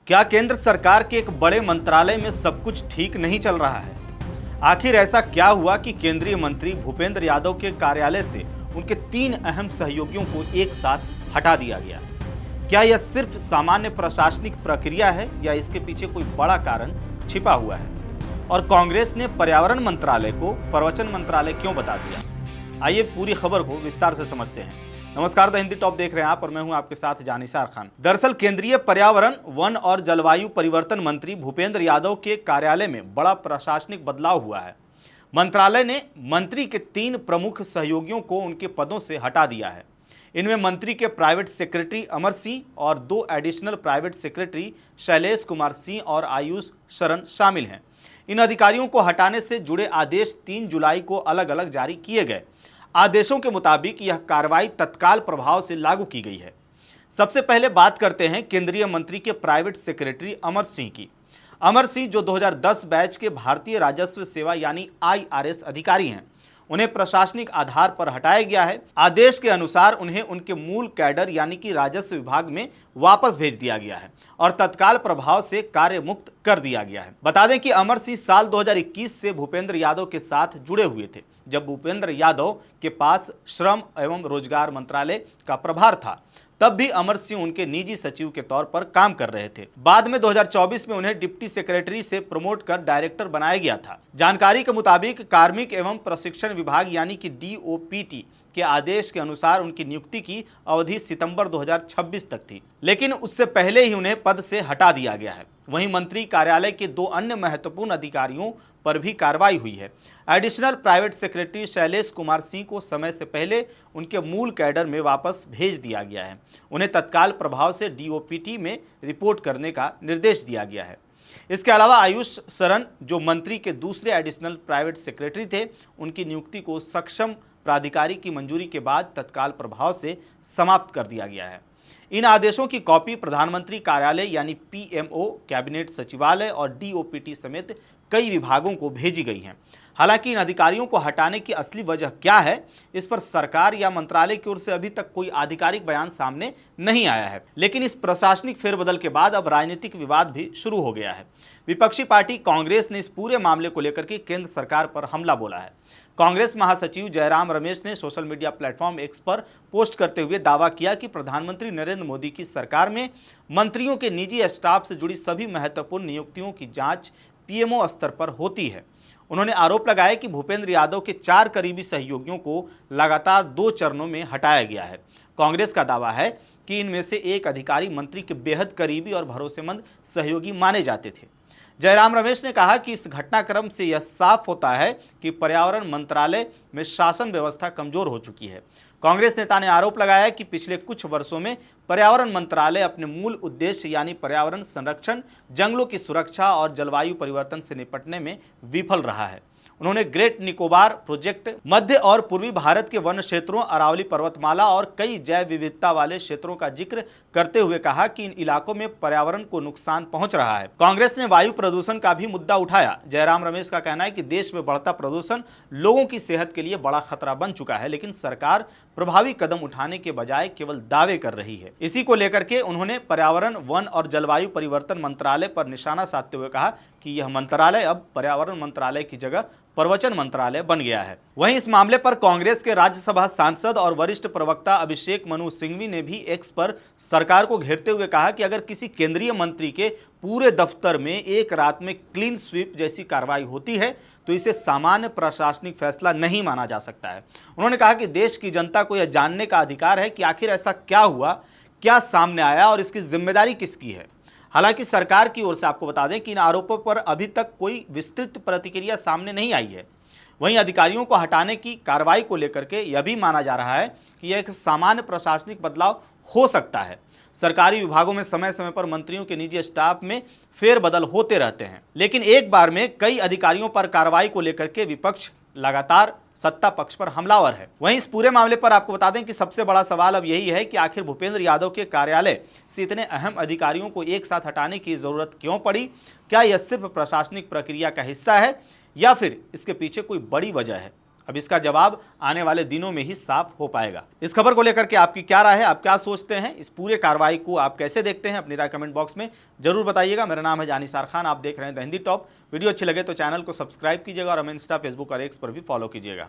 क्या केंद्र सरकार के एक बड़े मंत्रालय में सब कुछ ठीक नहीं चल रहा है? आखिर ऐसा क्या हुआ कि केंद्रीय मंत्री भूपेंद्र यादव के कार्यालय से उनके 3 अहम सहयोगियों को एक साथ हटा दिया गया? क्या यह सिर्फ सामान्य प्रशासनिक प्रक्रिया है या इसके पीछे कोई बड़ा कारण छिपा हुआ है? और कांग्रेस ने पर्यावरण मंत्रालय को प्रवचन मंत्रालय क्यों बता दिया? आइए पूरी खबर को विस्तार से समझते हैं। नमस्कार, द हिंदी टॉप देख रहे हैं आप और मैं हूं आपके साथ जानिसार खान। दरअसल केंद्रीय पर्यावरण, वन और जलवायु परिवर्तन मंत्री भूपेंद्र यादव के कार्यालय में बड़ा प्रशासनिक बदलाव हुआ है। मंत्रालय ने मंत्री के 3 प्रमुख सहयोगियों को उनके पदों से हटा दिया है। इनमें मंत्री के प्राइवेट सेक्रेटरी अमर सिंह और 2 additional private secretary Shailesh Kumar Singh और आयुष शरण शामिल हैं। इन अधिकारियों को हटाने से जुड़े आदेश 3 जुलाई को अलग अलग जारी किए गए। आदेशों के मुताबिक यह कार्रवाई तत्काल प्रभाव से लागू की गई है। सबसे पहले बात करते हैं केंद्रीय मंत्री के प्राइवेट सेक्रेटरी अमर सिंह की। अमर सिंह जो 2010 बैच के भारतीय राजस्व सेवा यानी IRS अधिकारी हैं, उन्हें प्रशासनिक आधार पर हटाया गया है। आदेश के अनुसार उन्हें उनके मूल कैडर यानी कि राजस्व विभाग में वापस भेज दिया गया है और तत्काल प्रभाव से कार्य मुक्त कर दिया गया है। बता दें कि अमर सिंह साल 2021 से भूपेंद्र यादव के साथ जुड़े हुए थे, जब भूपेंद्र यादव के पास श्रम एवं रोजगार मंत्रालय का प्रभार था। तब भी अमर सिंह उनके निजी सचिव के तौर पर काम कर रहे थे। बाद में 2024 में उन्हें डिप्टी सेक्रेटरी से प्रमोट कर डायरेक्टर बनाया गया था। जानकारी के मुताबिक कार्मिक एवं प्रशिक्षण विभाग यानी कि DOPT के आदेश के अनुसार उनकी नियुक्ति की अवधि सितंबर 2026 तक थी, लेकिन उससे पहले ही उन्हें पद से हटा दिया गया है। वहीं मंत्री कार्यालय के 2 अन्य महत्वपूर्ण अधिकारियों पर भी कार्रवाई हुई है। Additional private secretary Shailesh Kumar Singh को समय से पहले उनके मूल कैडर में वापस भेज दिया गया है। उन्हें तत्काल प्रभाव से DOPT में रिपोर्ट करने का निर्देश दिया गया है। इसके अलावा आयुष शरण जो मंत्री के दूसरे एडिशनल प्राइवेट सेक्रेटरी थे, उनकी नियुक्ति को सक्षम प्राधिकारी की मंजूरी के बाद तत्काल प्रभाव से समाप्त कर दिया गया है। इन आदेशों की कॉपी प्रधानमंत्री कार्यालय यानी PMO, कैबिनेट सचिवालय और DOPT समेत कई विभागों को भेजी गई हैं। हालांकि इन अधिकारियों को हटाने की असली वजह क्या है, इस पर सरकार या मंत्रालय की ओर से अभी तक कोई आधिकारिक बयान सामने नहीं आया है। लेकिन इस प्रशासनिक फेरबदल के बाद अब राजनीतिक विवाद भी शुरू हो गया है। विपक्षी पार्टी कांग्रेस ने इस पूरे मामले को लेकर के केंद्र सरकार पर हमला बोला है। कांग्रेस महासचिव जयराम रमेश ने सोशल मीडिया प्लेटफॉर्म X पर पोस्ट करते हुए दावा किया कि प्रधानमंत्री नरेंद्र मोदी की सरकार में मंत्रियों के निजी स्टाफ से जुड़ी सभी महत्वपूर्ण नियुक्तियों की जांच PMO स्तर पर होती है। उन्होंने आरोप लगाया कि भूपेंद्र यादव के 4 करीबी सहयोगियों को लगातार 2 चरणों में हटाया गया है। कांग्रेस का दावा है कि इनमें से एक अधिकारी मंत्री के बेहद करीबी और भरोसेमंद सहयोगी माने जाते थे। जयराम रमेश ने कहा कि इस घटनाक्रम से यह साफ होता है कि पर्यावरण मंत्रालय में शासन व्यवस्था कमजोर हो चुकी है। कांग्रेस नेता ने आरोप लगाया कि पिछले कुछ वर्षों में पर्यावरण मंत्रालय अपने मूल उद्देश्य यानी पर्यावरण संरक्षण, जंगलों की सुरक्षा और जलवायु परिवर्तन से निपटने में विफल रहा है। उन्होंने ग्रेट निकोबार प्रोजेक्ट, मध्य और पूर्वी भारत के वन क्षेत्रों, अरावली पर्वतमाला और कई जैव विविधता वाले क्षेत्रों का जिक्र करते हुए कहा कि इन इलाकों में पर्यावरण को नुकसान पहुंच रहा है। कांग्रेस ने वायु प्रदूषण का भी मुद्दा उठाया। जयराम रमेश का कहना है कि देश में बढ़ता प्रदूषण लोगों की सेहत के लिए बड़ा खतरा बन चुका है, लेकिन सरकार प्रभावी कदम उठाने के बजाय केवल दावे कर रही है। इसी को लेकर के उन्होंने पर्यावरण, वन और जलवायु परिवर्तन मंत्रालय पर निशाना साधते हुए कहा कि यह मंत्रालय अब पर्यावरण मंत्रालय की जगह प्रवचन मंत्रालय बन गया है। वहीं इस मामले पर कांग्रेस के राज्यसभा सांसद और वरिष्ठ प्रवक्ता अभिषेक मनु सिंघवी ने भी X पर सरकार को घेरते हुए कहा कि अगर किसी केंद्रीय मंत्री के पूरे दफ्तर में एक रात में क्लीन स्वीप जैसी कार्रवाई होती है तो इसे सामान्य प्रशासनिक फैसला नहीं माना जा सकता है। उन्होंने कहा कि देश की जनता को यह जानने का अधिकार है कि आखिर ऐसा क्या हुआ, क्या सामने आया और इसकी जिम्मेदारी किसकी है। हालांकि सरकार की ओर से आपको बता दें कि इन आरोपों पर अभी तक कोई विस्तृत प्रतिक्रिया सामने नहीं आई है। वहीं अधिकारियों को हटाने की कार्रवाई को लेकर के यह भी माना जा रहा है कि यह एक सामान्य प्रशासनिक बदलाव हो सकता है। सरकारी विभागों में समय समय पर मंत्रियों के निजी स्टाफ में फेरबदल होते रहते हैं, लेकिन एक बार में कई अधिकारियों पर कार्रवाई को लेकर के विपक्ष लगातार सत्ता पक्ष पर हमलावर है। वहीं इस पूरे मामले पर आपको बता दें कि सबसे बड़ा सवाल अब यही है कि आखिर भूपेंद्र यादव के कार्यालय से इतने अहम अधिकारियों को एक साथ हटाने की जरूरत क्यों पड़ी? क्या यह सिर्फ प्रशासनिक प्रक्रिया का हिस्सा है या फिर इसके पीछे कोई बड़ी वजह है? अब इसका जवाब आने वाले दिनों में ही साफ हो पाएगा। इस खबर को लेकर के आपकी क्या राय है, आप क्या सोचते हैं, इस पूरे कार्रवाई को आप कैसे देखते हैं, अपनी राय कमेंट बॉक्स में जरूर बताइएगा। मेरा नाम है जानिसार खान, आप देख रहे हैं द हिंदी टॉप। वीडियो अच्छी लगे तो चैनल को सब्सक्राइब कीजिएगा और हमें इंस्टा, फेसबुक और एक्स पर भी फॉलो कीजिएगा।